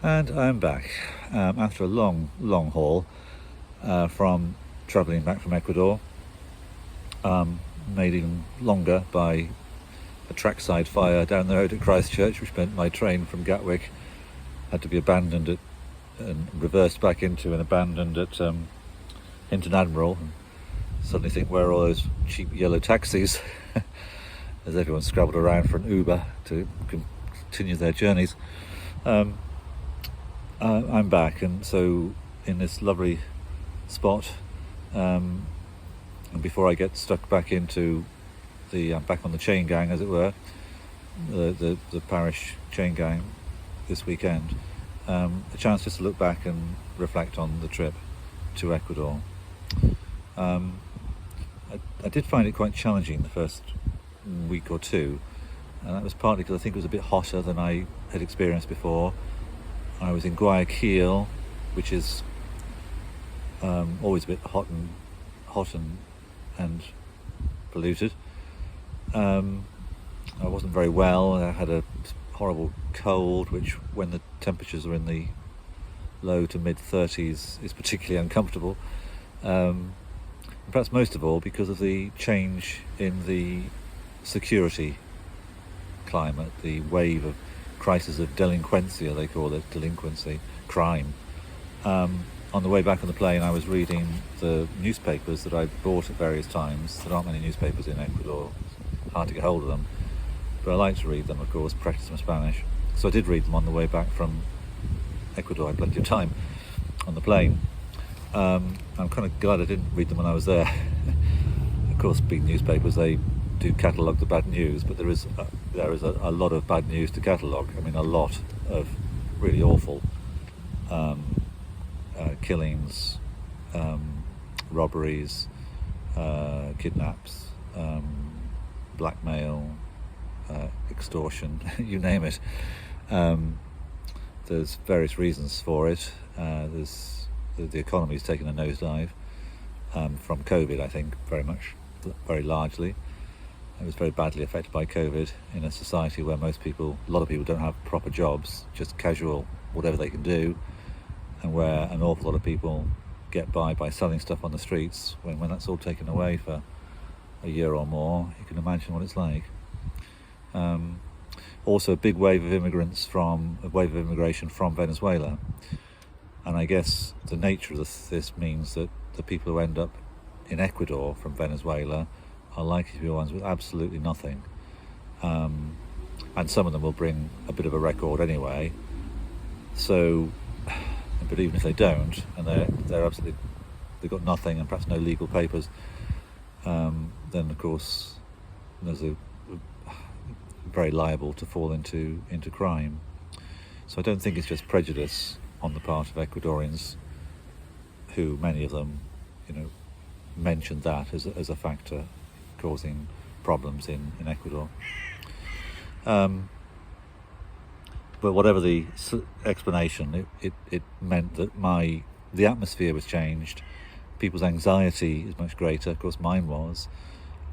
And I'm back after a long haul from travelling back from Ecuador, made even longer by a trackside fire down the road at Christchurch, which meant my train from Gatwick had to be abandoned and reversed back into and abandoned at Hinton Admiral. And suddenly think, where are all those cheap yellow taxis? As everyone scrabbled around for an Uber to continue their journeys. I'm back, and so in this lovely spot, and before I get stuck back into back on the chain gang, as it were, the parish chain gang this weekend, a chance just to look back and reflect on the trip to Ecuador. I did find it quite challenging the first week or two, and that was partly because I think it was a bit hotter than I had experienced before. I was in Guayaquil, which is always a bit hot and polluted. I wasn't very well. I had a horrible cold, which when the temperatures are in the low to mid 30s is particularly uncomfortable. Perhaps most of all because of the change in the security climate, the wave of crisis of delinquencia, they call it, crime. On the way back on the plane, I was reading the newspapers that I bought at various times. There aren't many newspapers in Ecuador, it's hard to get hold of them, but I like to read them, of course, practice my Spanish. So I did read them on the way back from Ecuador. I had plenty of time on the plane. I'm kind of glad I didn't read them when I was there. Of course, being newspapers, they do catalogue the bad news, but there is a lot of bad news to catalogue. I mean, a lot of really awful killings, robberies, kidnaps, blackmail, extortion, you name it. There's various reasons for it. There's the economy's taken a nosedive from COVID, I think, very largely. It was very badly affected by COVID in a society where a lot of people don't have proper jobs, just casual, whatever they can do, and where an awful lot of people get by selling stuff on the streets. When that's all taken away for a year or more, you can imagine what it's like. Also, a big wave of immigration from Venezuela, and I guess the nature of this means that the people who end up in Ecuador from Venezuela are likely to be ones with absolutely nothing, and some of them will bring a bit of a record anyway. So, but even if they don't, and they've got nothing and perhaps no legal papers, then of course there's very liable to fall into crime. So I don't think it's just prejudice on the part of Ecuadorians, who many of them, mentioned that as a factor causing problems in Ecuador. But whatever the explanation, it meant that the atmosphere was changed. People's anxiety is much greater. Of course, mine was,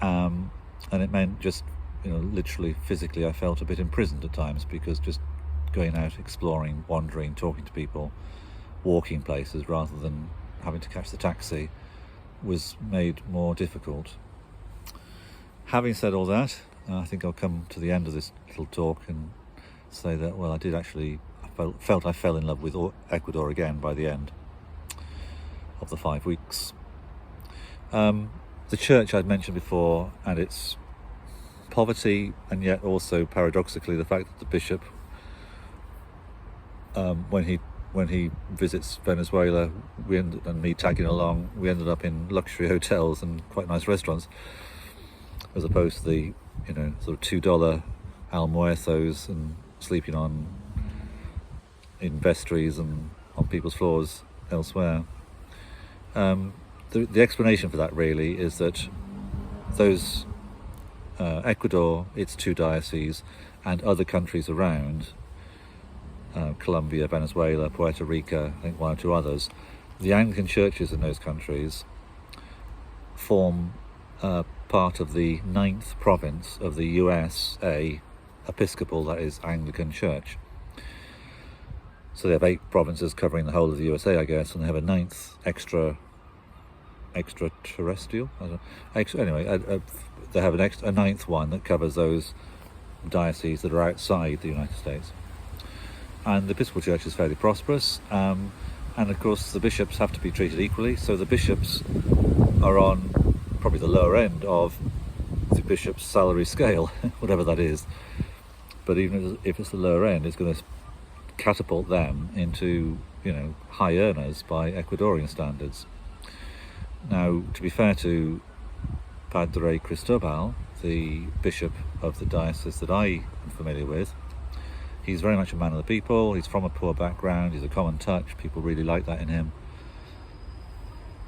and it meant just literally, physically, I felt a bit imprisoned at times, because just going out, exploring, wandering, talking to people, walking places rather than having to catch the taxi was made more difficult. Having said all that, I think I'll come to the end of this little talk and say that, well, I felt I fell in love with Ecuador again by the end of the 5 weeks. The church I'd mentioned before, and its poverty, and yet also paradoxically the fact that the bishop, when he visits Venezuela, and me tagging along, we ended up in luxury hotels and quite nice restaurants, as opposed to the sort of $2 almuerzos and sleeping in vestries and on people's floors elsewhere. The explanation for that really is that those Ecuador, its two dioceses, and other countries around, Colombia, Venezuela, Puerto Rico, I think one or two others, the Anglican churches in those countries form part of the 9th province of the USA Episcopal, that is Anglican Church. So they have 8 provinces covering the whole of the USA, I guess, and they have a 9th extraterrestrial. Anyway, they have a 9th one that covers those dioceses that are outside the United States. And the Episcopal Church is fairly prosperous, and of course the bishops have to be treated equally. So the bishops are on probably the lower end of the bishop's salary scale, whatever that is. But even if it's the lower end, it's going to catapult them into, high earners by Ecuadorian standards. Now, to be fair to Padre Cristobal, the bishop of the diocese that I am familiar with, he's very much a man of the people. He's from a poor background. He's a common touch. People really like that in him.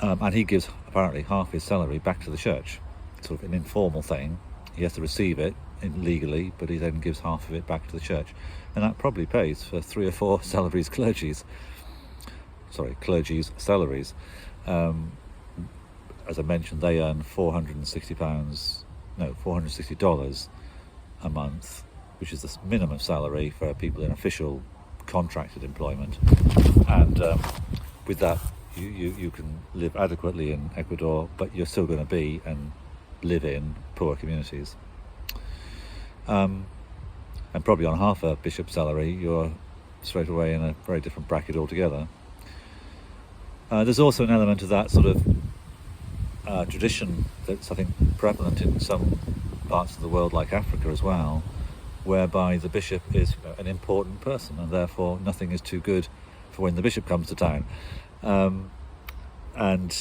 And he gives apparently half his salary back to the church. Sort of an informal thing. He has to receive it legally, but he then gives half of it back to the church. And that probably pays for 3 or 4 clergy's salaries. As I mentioned, they earn $460 a month, which is the minimum salary for people in official contracted employment. And with that, you can live adequately in Ecuador, but you're still going to be and live in poor communities. And probably on half a bishop's salary, you're straight away in a very different bracket altogether. There's also an element of that sort of tradition that's, I think, prevalent in some parts of the world, like Africa as well, whereby the bishop is an important person, and therefore nothing is too good for when the bishop comes to town. And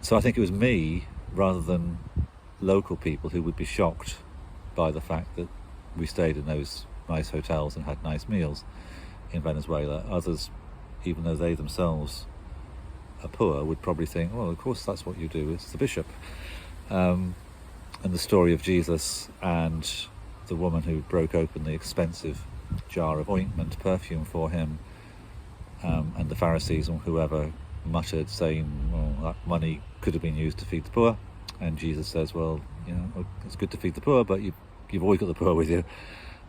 so I think it was me, rather than local people, who would be shocked by the fact that we stayed in those nice hotels and had nice meals in Venezuela. Others, even though they themselves are poor, would probably think, well, of course that's what you do, it's the bishop. And the story of Jesus and the woman who broke open the expensive jar of ointment, perfume for him, and the Pharisees and whoever muttered, saying, well, that money could have been used to feed the poor. And Jesus says, well, it's good to feed the poor, but you've always got the poor with you.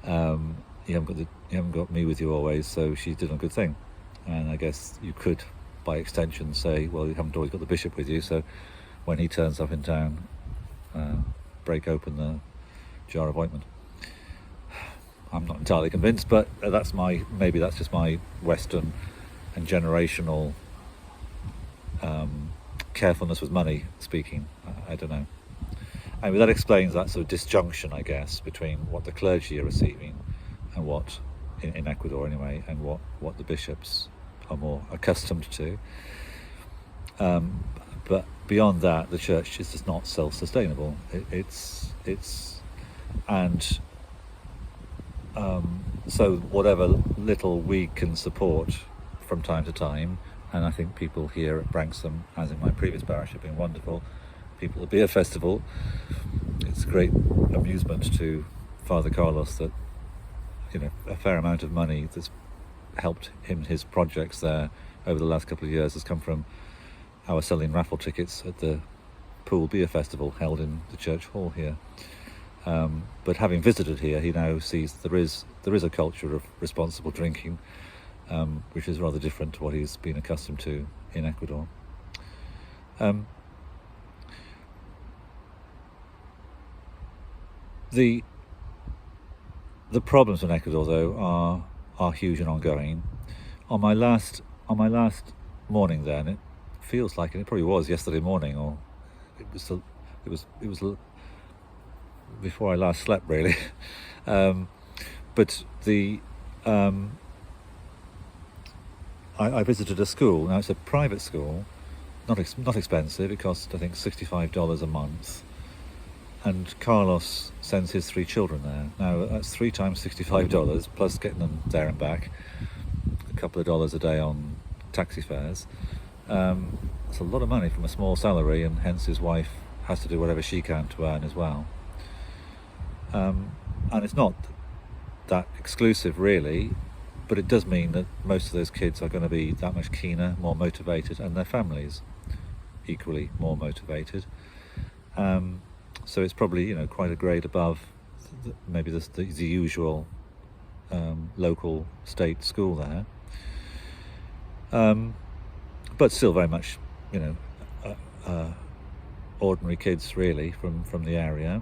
You haven't got me with you always, so she did a good thing. And I guess you could, by extension, say, well, you haven't always got the bishop with you, so when he turns up in town, break open the jar of ointment. I'm not entirely convinced, but maybe that's just my Western and generational carefulness with money speaking. I don't know. Anyway, that explains that sort of disjunction, I guess, between what the clergy are receiving and what, in Ecuador anyway, and what the bishops are more accustomed to. But beyond that, the church is just not self-sustainable. So whatever little we can support from time to time, and I think people here at Branksome, as in my previous parish, have been wonderful. People at the beer festival, it's a great amusement to Father Carlos that a fair amount of money that's helped him his projects there over the last couple of years has come from our selling raffle tickets at the Pool Beer Festival held in the church hall here. But having visited here, he now sees there is a culture of responsible drinking, which is rather different to what he's been accustomed to in Ecuador. The problems in Ecuador, though, are huge and ongoing. On my last morning there, and it feels like, and it probably was yesterday morning, or it was before I last slept, really. But I visited a school. Now, it's a private school, not expensive. It costs, I think, $65 a month. And Carlos sends his 3 children there. Now, that's 3 times $65, plus getting them there and back, a couple of dollars a day on taxi fares. It's a lot of money from a small salary, and hence his wife has to do whatever she can to earn as well. And it's not that exclusive, really, but it does mean that most of those kids are going to be that much keener, more motivated, and their families equally more motivated. So it's probably quite a grade above maybe the usual local state school there. But still very much, you know, ordinary kids really from the area,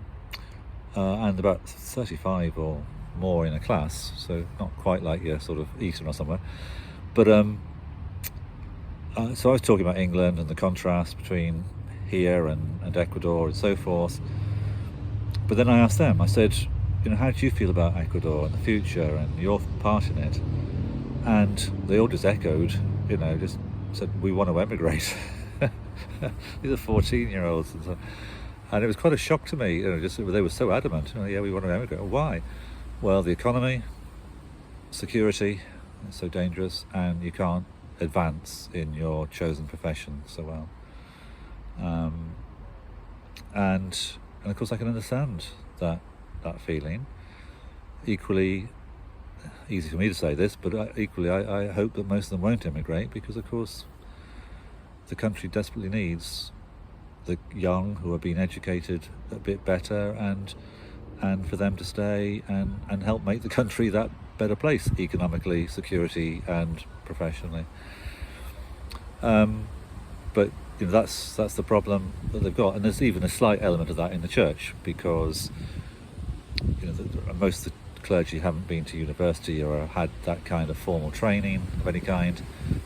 and about 35 or more in a class, so not quite like your sort of Eton or somewhere. But so I was talking about England and the contrast between here and Ecuador and so forth. But then I asked them, I said, you know, how do you feel about Ecuador and the future and your part in it? And they all just echoed, you know, just said, we want to emigrate. These are 14-year-olds. And it was quite a shock to me, you know, just they were so adamant, you know, yeah, we want to emigrate. Why? Well, the economy, security, it's so dangerous, and you can't advance in your chosen profession so well. And of course I can understand that feeling. Equally, easy for me to say this, but equally I hope that most of them won't immigrate, because of course the country desperately needs the young who are being educated a bit better, and for them to stay and help make the country that better place economically, security and professionally. But you know, that's the problem that they've got, and there's even a slight element of that in the church, because you know, most of the clergy haven't been to university or had that kind of formal training of any kind.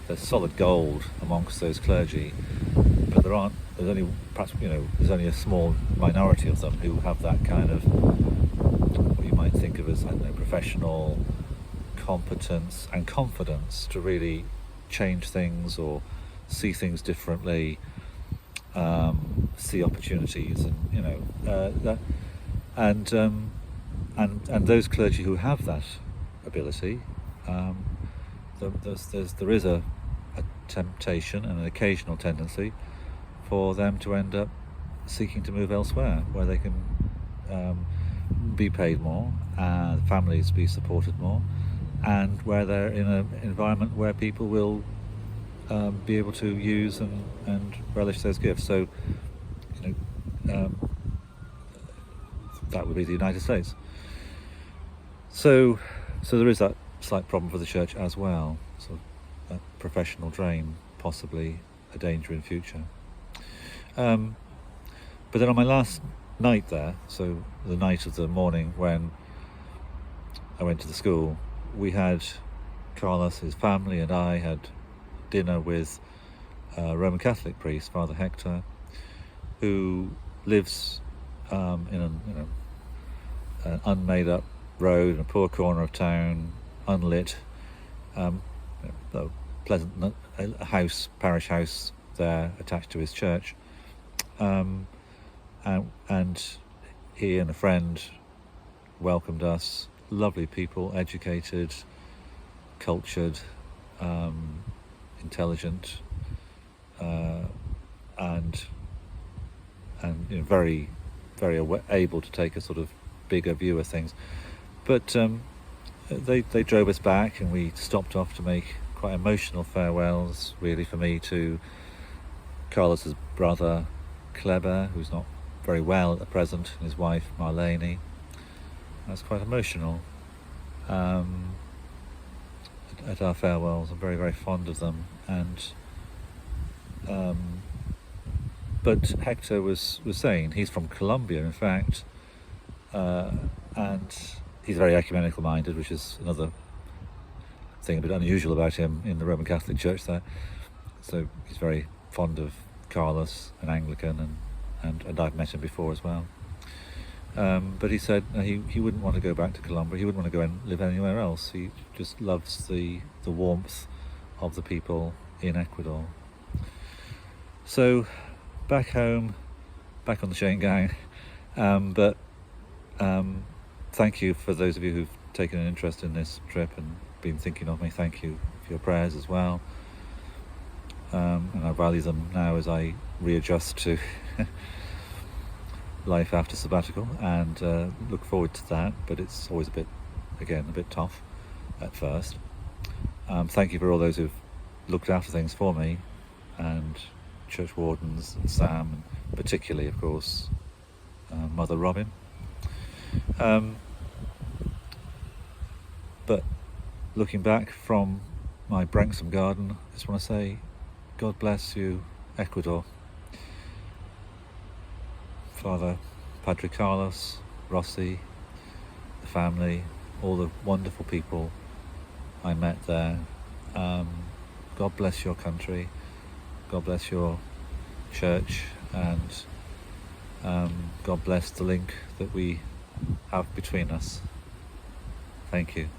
There's solid gold amongst those clergy, but there's only perhaps, you know, there's only a small minority of them who have that kind of, what you might think of as, I don't know, professional competence and confidence to really change things or see things differently, see opportunities, and you know, that, and those clergy who have that ability, there is a temptation and an occasional tendency for them to end up seeking to move elsewhere, where they can be paid more, families be supported more, and where they're in an environment where people will be able to use and relish those gifts. So, you know, that would be the United States. So there is that slight problem for the church as well. So a professional drain, possibly a danger in future. But then on my last night there, so the night of the morning when I went to the school, we had Carlos, his family, and I had dinner with a Roman Catholic priest, Father Hector, who lives in an unmade up road in a poor corner of town, unlit, a pleasant parish house there attached to his church, and he and a friend welcomed us. Lovely people, educated, cultured, intelligent, and you know, very able to take a sort of bigger view of things. But they drove us back, and we stopped off to make quite emotional farewells, really, for me, to Carlos's brother Kleber, who's not very well at the present, and his wife Marlene. That's quite emotional. At our farewells, I'm very, very fond of them, and but Hector was saying he's from Colombia, in fact, and he's very ecumenical minded, which is another thing a bit unusual about him in the Roman Catholic Church there. So he's very fond of Carlos, an Anglican, and I've met him before as well. But he said he wouldn't want to go back to Colombia. He wouldn't want to go and live anywhere else. He just loves the warmth of the people in Ecuador. So back home, back on the chain gang. But thank you for those of you who've taken an interest in this trip and been thinking of me. Thank you for your prayers as well. And I value them now as I readjust to life after sabbatical, and look forward to that. But it's always a bit tough at first. Thank you for all those who've looked after things for me, and church wardens and Sam, and particularly, of course, Mother Robin. But looking back from my Branksome garden, I just want to say, God bless you, Ecuador. Father Padre Carlos, Rossi, the family, all the wonderful people I met there. God bless your country. God bless your church, and God bless the link that we have between us. Thank you.